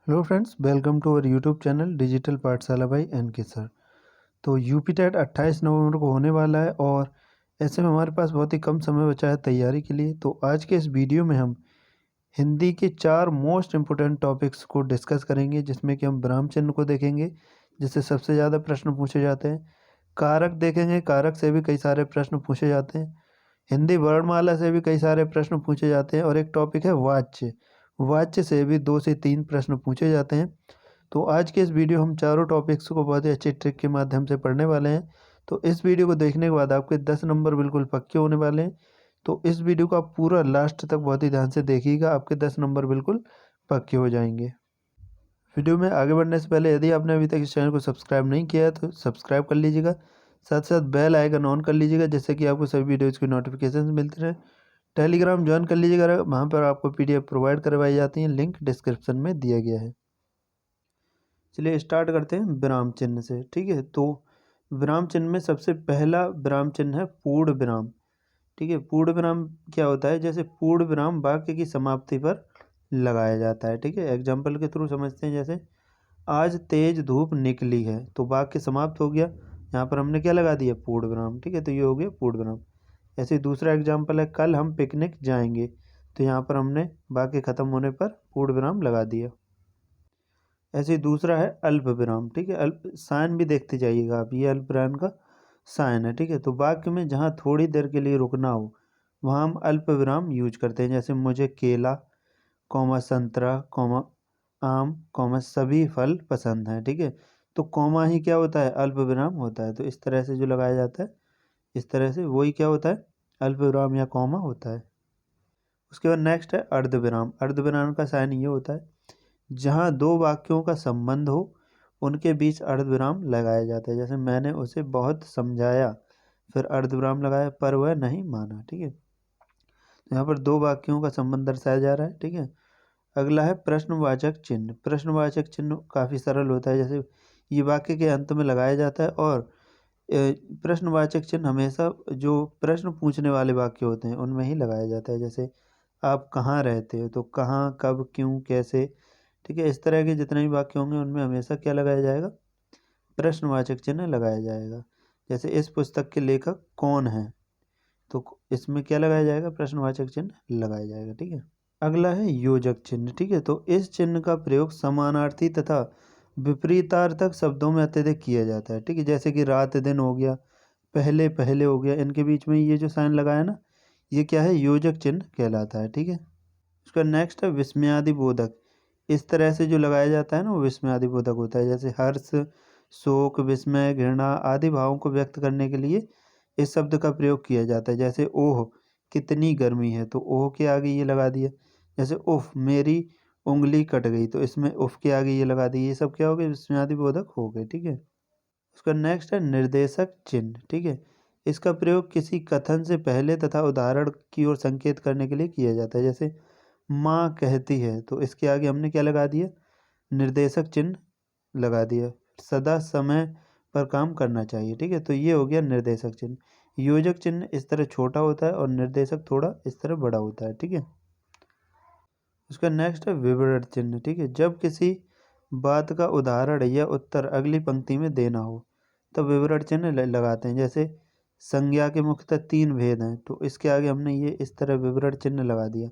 Hello friends, welcome to our YouTube channel digital Pathshala by NK sir. तो UP TET 28 नवंबर को होने वाला है और ऐसे में हमारे पास बहुत ही कम समय बचा है तैयारी के लिए। तो आज के इस वीडियो में हम हिंदी के 4 मोस्ट इम्पोर्टेंट टॉपिक्स को डिस्कस करेंगे, जिसमें कि हम विराम चिन्ह को देखेंगे जिससे सबसे ज़्यादा प्रश्न पूछे जाते हैं। कारक देखेंगे, कारक से भी कई सारे प्रश्न पूछे जाते हैं। हिंदी वर्णमाला से भी कई सारे प्रश्न पूछे जाते हैं और एक टॉपिक है वाच्य। वाच्य से भी 2 से 3 प्रश्न पूछे जाते हैं। तो आज के इस वीडियो हम चारों टॉपिक्स को बहुत ही अच्छी ट्रिक के माध्यम से पढ़ने वाले हैं। तो इस वीडियो को देखने के बाद आपके 10 नंबर बिल्कुल पक्के होने वाले हैं। तो इस वीडियो को आप पूरा लास्ट तक बहुत ही ध्यान से देखिएगा, आपके 10 नंबर बिल्कुल पक्के हो जाएंगे। वीडियो में आगे बढ़ने से पहले यदि आपने अभी तक इस चैनल को सब्सक्राइब नहीं किया है तो सब्सक्राइब कर लीजिएगा, साथ साथ बेल आइकन ऑन कर लीजिएगा, जिससे कि आपको सभी वीडियोज़ की नोटिफिकेशन मिलती रहे। टेलीग्राम ज्वाइन कर लीजिएगा, वहाँ पर आपको PDF प्रोवाइड करवाई जाती हैं, लिंक डिस्क्रिप्शन में दिया गया है। चलिए स्टार्ट करते हैं विराम चिन्ह से। ठीक है, तो विराम चिन्ह में सबसे पहला विराम चिन्ह है पूर्ण विराम। ठीक है, पूर्ण विराम क्या होता है? जैसे पूर्ण विराम वाक्य की समाप्ति पर लगाया जाता है। ठीक है, एग्जाम्पल के थ्रू समझते हैं। जैसे आज तेज धूप निकली है, तो वाक्य समाप्त हो गया, यहाँ पर हमने क्या लगा दिया? पूर्ण विराम। ठीक है, तो ये हो गया पूर्ण विराम। ऐसे ही दूसरा एग्जाम्पल है कल हम पिकनिक जाएंगे, तो यहाँ पर हमने वाक्य खत्म होने पर पूर्ण विराम लगा दिया। ऐसे ही दूसरा है अल्प विराम। ठीक है, अल्प साइन भी देखते जाइएगा आप, ये अल्प विराम का साइन है। ठीक है, तो वाक्य में जहाँ थोड़ी देर के लिए रुकना हो वहाँ हम अल्प विराम यूज करते हैं। जैसे मुझे केला, कॉमा संतरा, कॉमा आम, कॉमा सभी फल पसंद हैं। ठीक है, तो कॉमा ही क्या होता है? अल्प विराम होता है। तो इस तरह से जो लगाया जाता है, इस तरह से वही क्या होता है? अल्प विराम या कॉमा होता है। उसके बाद नेक्स्ट है अर्ध विराम। अर्ध विराम का साइन ये होता है जहाँ दो वाक्यों का संबंध हो उनके बीच अर्धविराम लगाया जाता है। जैसे मैंने उसे बहुत समझाया, फिर अर्धविराम लगाया, पर वह नहीं माना। ठीक है, तो यहाँ पर दो वाक्यों का संबंध दर्शाया जा रहा है। ठीक है, अगला है प्रश्नवाचक चिन्ह। प्रश्नवाचक चिन्ह काफ़ी सरल होता है। जैसे ये वाक्य के अंत में लगाया जाता है और प्रश्नवाचक चिन्ह हमेशा जो प्रश्न पूछने वाले वाक्य होते हैं उनमें ही लगाया जाता है। जैसे आप कहाँ रहते हो, तो कहाँ, कब, क्यों, कैसे। ठीक है, इस तरह के जितने भी वाक्य होंगे उनमें हमेशा क्या लगाया जाएगा? प्रश्नवाचक चिन्ह लगाया जाएगा। जैसे इस पुस्तक के लेखक कौन हैं, तो इसमें क्या लगाया जाएगा? प्रश्नवाचक चिन्ह लगाया जाएगा। ठीक है, अगला है योजक चिन्ह। ठीक है, तो इस चिन्ह का प्रयोग समानार्थी तथा विपरीतार्थक शब्दों में अत्यधिक किया जाता है। ठीक है, जैसे कि रात दिन हो गया, पहले पहले हो गया, इनके बीच में ये जो साइन लगाया ना, ये क्या है? योजक चिन्ह कहलाता है। ठीक है, उसका नेक्स्ट है विस्मयादि बोधक। इस तरह से जो लगाया जाता है ना, वो विस्मयादि बोधक होता है। जैसे हर्ष, शोक, विस्मय, घृणा आदि भावों को व्यक्त करने के लिए इस शब्द का प्रयोग किया जाता है। जैसे ओह कितनी गर्मी है, तो ओह के आगे ये लगा दिया। जैसे उफ मेरी उंगली कट गई, तो इसमें उफ के आगे ये लगा दिया। ये सब क्या हो गए? विस्मयादि बोधक हो गए। ठीक है, उसका नेक्स्ट है निर्देशक चिन्ह। ठीक है, इसका प्रयोग किसी कथन से पहले तथा उदाहरण की ओर संकेत करने के लिए किया जाता है। जैसे माँ कहती है, तो इसके आगे हमने क्या लगा दिया? निर्देशक चिन्ह लगा दिया। सदा समय पर काम करना चाहिए। ठीक है, तो ये हो गया निर्देशक चिन्ह। योजक चिन्ह इस तरह छोटा होता है और निर्देशक थोड़ा इस तरह बड़ा होता है। ठीक है, उसका नेक्स्ट है विवरण चिन्ह। ठीक है, जब किसी बात का उदाहरण या उत्तर अगली पंक्ति में देना हो तब विवरण चिन्ह लगाते हैं। जैसे संज्ञा के मुख्यतः 3 भेद हैं, तो इसके आगे हमने ये इस तरह विवरण चिन्ह लगा दिया।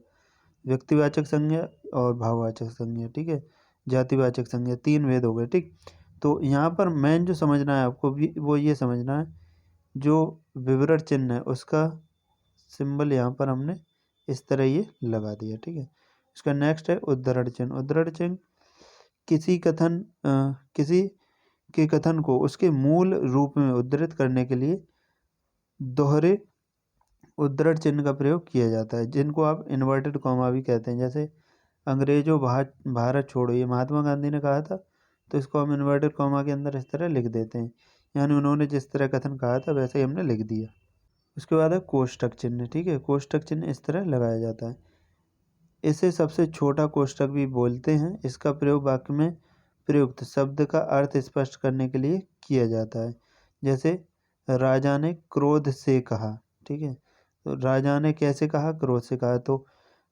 व्यक्तिवाचक संज्ञा और भाववाचक संज्ञा। ठीक है, जातिवाचक संज्ञा, 3 भेद हो गए। ठीक, तो यहाँ पर मेन जो समझना है आपको भी वो ये समझना है, जो विवरण चिन्ह है उसका सिंबल यहाँ पर हमने इस तरह ये लगा दिया। ठीक है, इसका नेक्स्ट है उद्धरण चिन्ह। उद्धरण चिन्ह किसी के कथन को उसके मूल रूप में उद्धृत करने के लिए दोहरे उद्धरण चिन्ह का प्रयोग किया जाता है, जिनको आप इन्वर्टेड कॉमा भी कहते हैं। जैसे अंग्रेजों भारत छोड़ो, ये महात्मा गांधी ने कहा था, तो इसको हम इन्वर्टेड कॉमा के अंदर इस तरह लिख देते हैं, यानी उन्होंने जिस तरह कथन कहा था वैसे ही हमने लिख दिया। उसके बाद है कोष्ठक चिन्ह। ठीक है, कोष्ठक चिन्ह इस तरह लगाया जाता है। इसे सबसे छोटा कोष्ठक भी बोलते हैं। इसका प्रयोग वाक्य में प्रयुक्त शब्द का अर्थ स्पष्ट करने के लिए किया जाता है। जैसे राजा ने क्रोध से कहा। ठीक है, तो राजा ने कैसे कहा? क्रोध से कहा। तो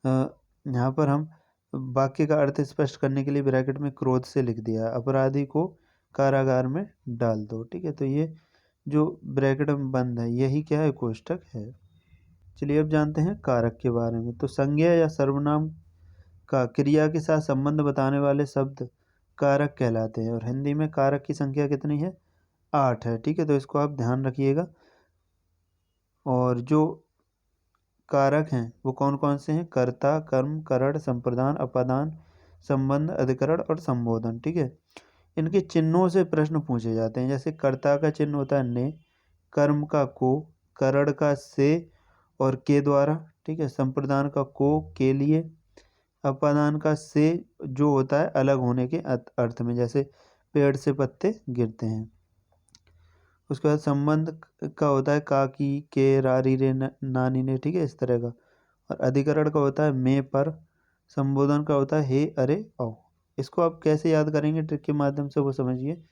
यहाँ पर हम वाक्य का अर्थ स्पष्ट करने के लिए ब्रैकेट में क्रोध से लिख दिया, अपराधी को कारागार में डाल दो। ठीक है, तो ये जो ब्रैकेट में बंद है यही क्या है, कोष्ठक है। चलिए अब जानते हैं कारक के बारे में। तो संज्ञा या सर्वनाम का क्रिया के साथ संबंध बताने वाले शब्द कारक कहलाते हैं, और हिंदी में कारक की संख्या कितनी है, 8 है। ठीक है, तो इसको आप ध्यान रखिएगा। और जो कारक हैं वो कौन कौन से हैं, कर्ता, कर्म, करण, संप्रदान, अपादान, संबंध, अधिकरण और संबोधन। ठीक है, इनके चिन्हों से प्रश्न पूछे जाते हैं। जैसे कर्ता का चिन्ह होता है ने, कर्म का को, करण का से और के द्वारा। ठीक है, संप्रदान का को के लिए, अपादान का से जो होता है अलग होने के अर्थ में, जैसे पेड़ से पत्ते गिरते हैं। उसके बाद संबंध का होता है का, की, के, रारी, रे, नानी ने। ठीक है, इस तरह का। और अधिकरण का होता है मैं, पर। संबोधन का होता है हे, अरे, आओ। इसको आप कैसे याद करेंगे ट्रिक के माध्यम से, वो समझिए।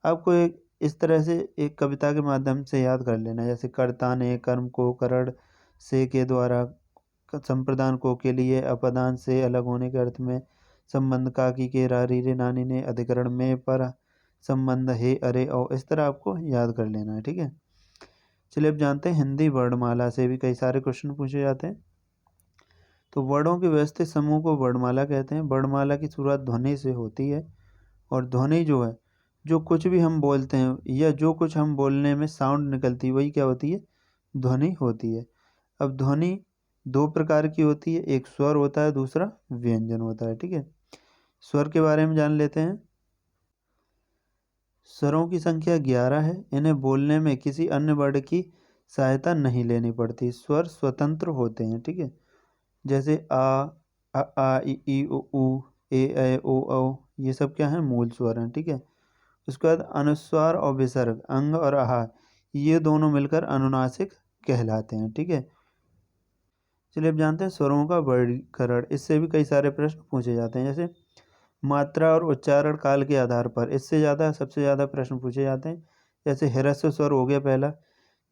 आपको एक इस तरह से एक कविता के माध्यम से याद कर लेना है। जैसे कर्ता ने कर्म को करण से के द्वारा, संप्रदान को के लिए, अपदान से अलग होने के अर्थ में, संबंध का, की, के, रारी, रे, नानी ने, अधिकरण में, पर, संबंध हे, अरे, औ। इस तरह आपको याद कर लेना है। ठीक है, चलिए अब जानते हैं हिंदी वर्णमाला से भी कई सारे क्वेश्चन पूछे जाते हैं। तो वर्णों के व्यवस्थित समूह को वर्णमाला कहते हैं। वर्णमाला की शुरुआत ध्वनि से होती है, और ध्वनि जो है, जो कुछ भी हम बोलते हैं या जो कुछ हम बोलने में साउंड निकलती है वही क्या होती है, ध्वनि होती है। अब ध्वनि दो प्रकार की होती है, एक स्वर होता है, दूसरा व्यंजन होता है। ठीक है, स्वर के बारे में जान लेते हैं। स्वरों की संख्या 11 है। इन्हें बोलने में किसी अन्य वर्ण की सहायता नहीं लेनी पड़ती। स्वर स्वतंत्र होते हैं। ठीक है, जैसे आ इ ई उ ए ओ औ, ये सब क्या है, मूल स्वर हैं। ठीक है, उसके बाद अनुस्वार और विसर्ग, अंग और आहार, ये दोनों मिलकर अनुनासिक कहलाते हैं। ठीक है, चलिए अब जानते हैं स्वरों का वर्गीकरण। इससे भी कई सारे प्रश्न पूछे जाते हैं। जैसे मात्रा और उच्चारण काल के आधार पर इससे सबसे ज़्यादा प्रश्न पूछे जाते हैं। जैसे ह्रस्व स्वर हो गया पहला,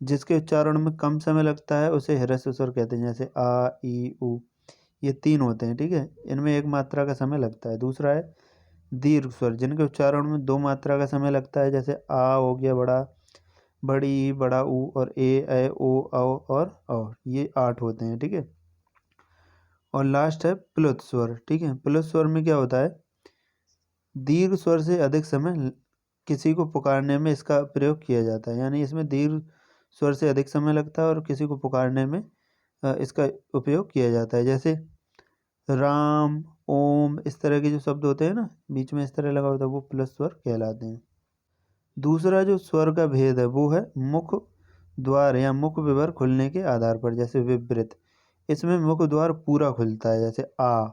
जिसके उच्चारण में कम समय लगता है उसे ह्रस्व स्वर कहते हैं। जैसे आ ई उ, ये 3 होते हैं। ठीक है, इनमें एक मात्रा का समय लगता है। दूसरा है दीर्घ स्वर, जिनके उच्चारण में 2 मात्रा का समय लगता है। जैसे आ हो गया बड़ा, बड़ी, बड़ा ऊ, और ओ और ये 8 होते हैं। ठीक है, और लास्ट है प्लुत स्वर। ठीक है, प्लुत स्वर में क्या होता है, दीर्घ स्वर से अधिक समय किसी को पुकारने में इसका प्रयोग किया जाता है। यानी इसमें दीर्घ स्वर से अधिक समय लगता है और किसी को पुकारने में इसका उपयोग किया जाता है। जैसे राम, ओम, इस तरह के जो शब्द होते हैं ना, बीच में इस तरह लगा होता है, वो प्लस स्वर कहलाते हैं। दूसरा जो स्वर का भेद है वो है मुख द्वार या मुख विवर खुलने के आधार पर। जैसे विवृत, इसमें मुख द्वार पूरा खुलता है, जैसे आ।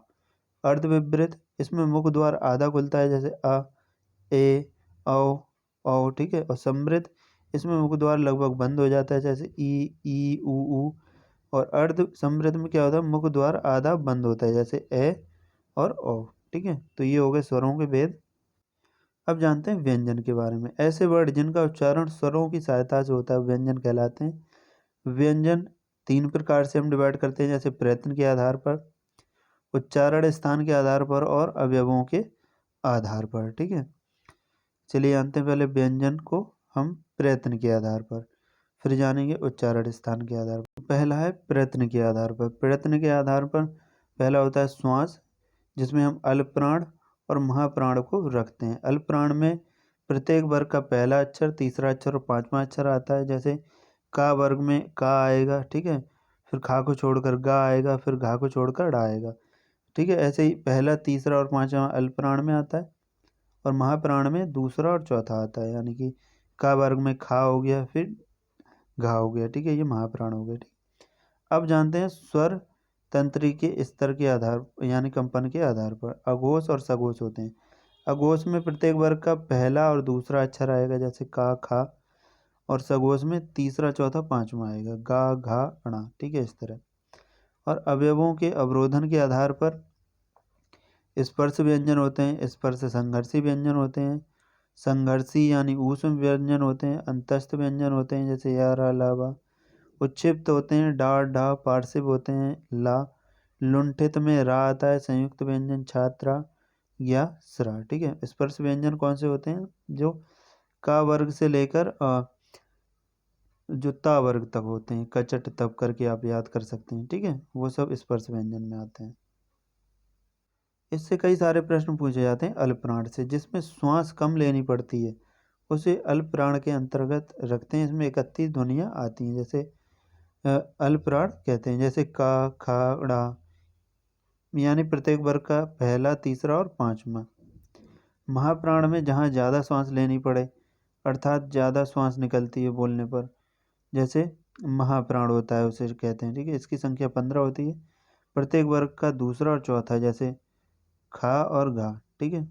अर्ध विवृत, इसमें मुख द्वार आधा खुलता है, जैसे अ, ए, औ। ठीक है, और समृद्ध, इसमें मुख द्वार लगभग बंद हो जाता है, जैसे ई उ। और अर्ध समृद्ध में क्या होता है, मुख द्वार आधा बंद होता है, जैसे ए और ओ। ठीक है, तो ये हो गए स्वरों के भेद। अब जानते हैं व्यंजन के बारे में। ऐसे वर्ड जिनका उच्चारण स्वरों की सहायता से होता है व्यंजन कहलाते हैं। व्यंजन 3 प्रकार से हम डिवाइड करते हैं, जैसे प्रयत्न के आधार पर, उच्चारण स्थान के आधार पर और अवयवों के आधार पर। ठीक है, चलिए जानते हैं पहले व्यंजन को हम प्रयत्न के आधार पर, फिर जानेंगे उच्चारण स्थान के आधार पर। पहला है प्रयत्न के आधार पर। प्रयत्न के आधार पर पहला होता है श्वास, जिसमें हम अल्प प्राण और महाप्राण को रखते हैं। अल्प प्राण में प्रत्येक वर्ग का पहला अक्षर, तीसरा अक्षर और पांचवा अक्षर आता है। जैसे का वर्ग में का आएगा। ठीक है, फिर खा को छोड़कर गा आएगा, फिर घा को छोड़कर डा आएगा। ठीक है, ऐसे ही पहला, तीसरा और पांचवा अल्प प्राण में आता है, और महाप्राण में दूसरा और चौथा आता है। यानी कि का वर्ग में खा हो गया, फिर घा हो गया। ठीक है, ये महाप्राण हो गया। ठीक, अब जानते हैं स्वर तंत्री के स्तर के आधार यानी कंपन के आधार पर अघोष और सघोष होते हैं। अघोष में प्रत्येक वर्ग का पहला और दूसरा अक्षर आएगा, जैसे का, खा। और सघोष में तीसरा, चौथा, पांचवा आएगा, गा, घा, अणा। ठीक है, इस तरह। और अवयवों के अवरोधन के आधार पर स्पर्श व्यंजन होते हैं, स्पर्श संघर्षी व्यंजन होते हैं, संघर्षी यानी ऊष्म व्यंजन होते हैं, अंतस्थ व्यंजन होते हैं, जैसे या, रा, ला, बा। उच्छिप्त होते हैं, डा, ढा, पार्श्व होते हैं, ला, लुंठित में रा आता है, संयुक्त व्यंजन छात्रा या स्रा। ठीक है, स्पर्श व्यंजन कौन से होते हैं? जो का वर्ग से लेकर जो ता वर्ग तक होते हैं, कचट तब करके आप याद कर सकते हैं। ठीक है, वो सब स्पर्श व्यंजन में आते हैं। इससे कई सारे प्रश्न पूछे जाते हैं अल्पप्राण से, जिसमें श्वास कम लेनी पड़ती है उसे अल्पप्राण के अंतर्गत रखते हैं। इसमें 31 ध्वनियाँ आती हैं, जैसे अल्पप्राण कहते हैं, जैसे का, खा, ड़ा, यानी प्रत्येक वर्ग का पहला, तीसरा और पांचवा। महाप्राण में जहाँ ज़्यादा श्वास लेनी पड़े, अर्थात ज़्यादा श्वास निकलती है बोलने पर, जैसे महाप्राण होता है उसे कहते हैं। ठीक है, इसकी संख्या 15 होती है, प्रत्येक वर्ग का दूसरा और चौथा, जैसे खा और गा। ठीक है,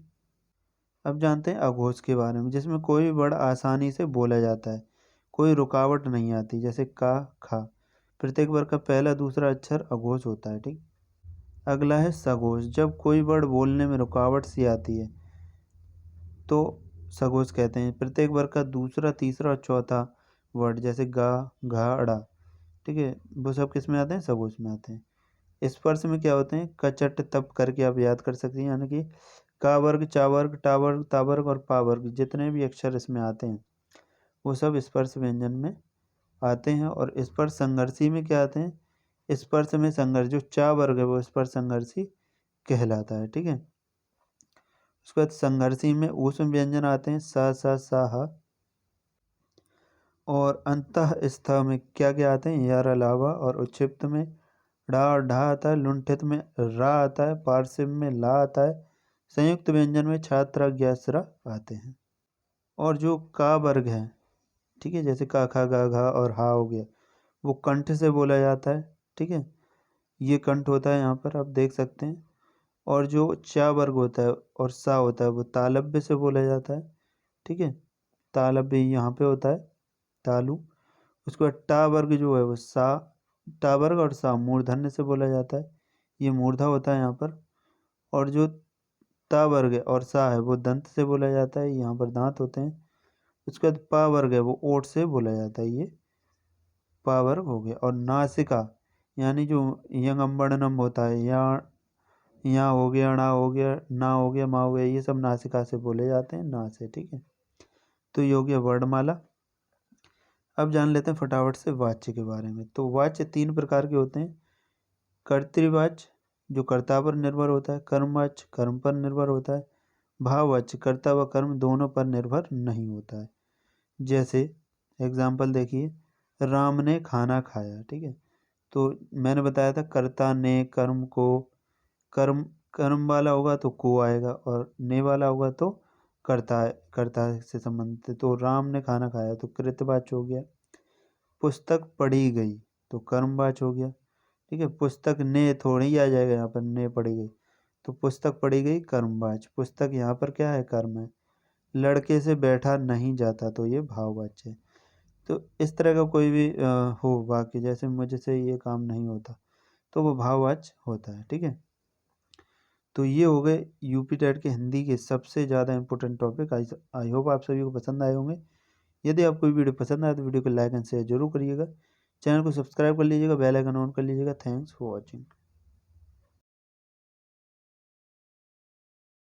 अब जानते हैं अघोष के बारे में, जिसमें कोई भी वर्ड आसानी से बोला जाता है, कोई रुकावट नहीं आती, जैसे का, खा। प्रत्येक वर्ग का पहला, दूसरा अक्षर अघोष होता है। ठीक, अगला है सघोष। जब कोई वर्ड बोलने में रुकावट सी आती है तो सघोष कहते हैं। प्रत्येक वर्ग का दूसरा, तीसरा और चौथा वर्ड, जैसे गा, घा, अड़ा। ठीक है, वो सब किस में आते हैं? सघोष में आते हैं। स्पर्श में क्या होते हैं? कचट तप करके आप याद कर सकते हैं, यानी कि का वर्ग, चा वर्ग, टा वर्ग, ता वर्ग और पा वर्ग, जितने भी अक्षर इसमें आते हैं वो सब स्पर्श व्यंजन में आते हैं। और स्पर्श संघर्षी में क्या आते हैं? स्पर्श में संघर्ष, जो चा वर्ग है वो स्पर्श संघर्षी कहलाता है। ठीक है, उसके बाद संघर्षी में ऊष्म व्यंजन आते हैं, सा, सा, सा, हा। और अंतः स्थ में क्या क्या आते हैं? यार, अलावा। और उच्छिप्त में ड़ा और ढा आता है, लुंठित में रा आता है, पार्श्व में ला आता है, संयुक्त व्यंजन में छात्रा, ज्ञासरा आते हैं। और जो का वर्ग है, ठीक है, जैसे का, खा, गा, घा और हा हो गया, वो कंठ से बोला जाता है। ठीक है, ये कंठ होता है, यहाँ पर आप देख सकते हैं। और जो चा वर्ग होता है और सा होता है वो तालव्य से बोला जाता है। ठीक है, तालव्य यहाँ पे होता है, तालु। उसके बाद टा वर्ग जो है वो सा, टा वर्ग और सा मूर्धन्य से बोला जाता है, ये मूर्धा होता है यहाँ पर। और जो ता वर्ग है और सा है वो दंत से बोला जाता है, यहाँ पर दांत होते हैं। उसके बाद पा वर्ग है वो ओठ से बोला जाता है, ये पा वर्ग हो गया। और नासिका, यानी जो यंग अम्बड़नम होता है, यहाँ हो गया, णा हो गया, ना हो गया, मा हो गया, ये सब नासिका से बोले जाते हैं, ना से। ठीक है, तो ये हो गया वर्णमाला। अब जान लेते हैं फटाफट से वाच्य के बारे में। तो वाच्य 3 प्रकार के होते हैं। कर्तृवाच्य, जो कर्ता पर निर्भर होता है। कर्मवाच्य, कर्म पर निर्भर होता है। भाववाच्य, कर्ता व कर्म दोनों पर निर्भर नहीं होता है। जैसे एग्जाम्पल देखिए, राम ने खाना खाया। ठीक है, तो मैंने बताया था कर्ता ने कर्म को, कर्म कर्म वाला होगा तो को आएगा, और ने वाला होगा तो कर्ता से संबंधित। तो राम ने खाना खाया तो कृतवाच्य हो गया। पुस्तक पढ़ी गई तो कर्मवाच्य हो गया। ठीक है, पुस्तक ने थोड़ी आ जाएगा, यहाँ पर ने पढ़ी गई, तो पुस्तक पढ़ी गई कर्मवाच्य। पुस्तक यहाँ पर क्या है? कर्म है। लड़के से बैठा नहीं जाता तो ये भाववाच्य है। तो इस तरह का कोई भी हो वाक्य, जैसे मुझे से ये काम नहीं होता, तो वो भाववाच्य होता है। ठीक है, तो ये हो गए यूपी टेट के हिंदी के सबसे ज़्यादा इंपॉर्टेंट टॉपिक। आई होप आप सभी को पसंद आए होंगे। यदि आपको वीडियो पसंद आए तो वीडियो को लाइक एंड शेयर जरूर करिएगा। चैनल को सब्सक्राइब कर लीजिएगा, बेल आइकन ऑन कर लीजिएगा। Thanks for watching.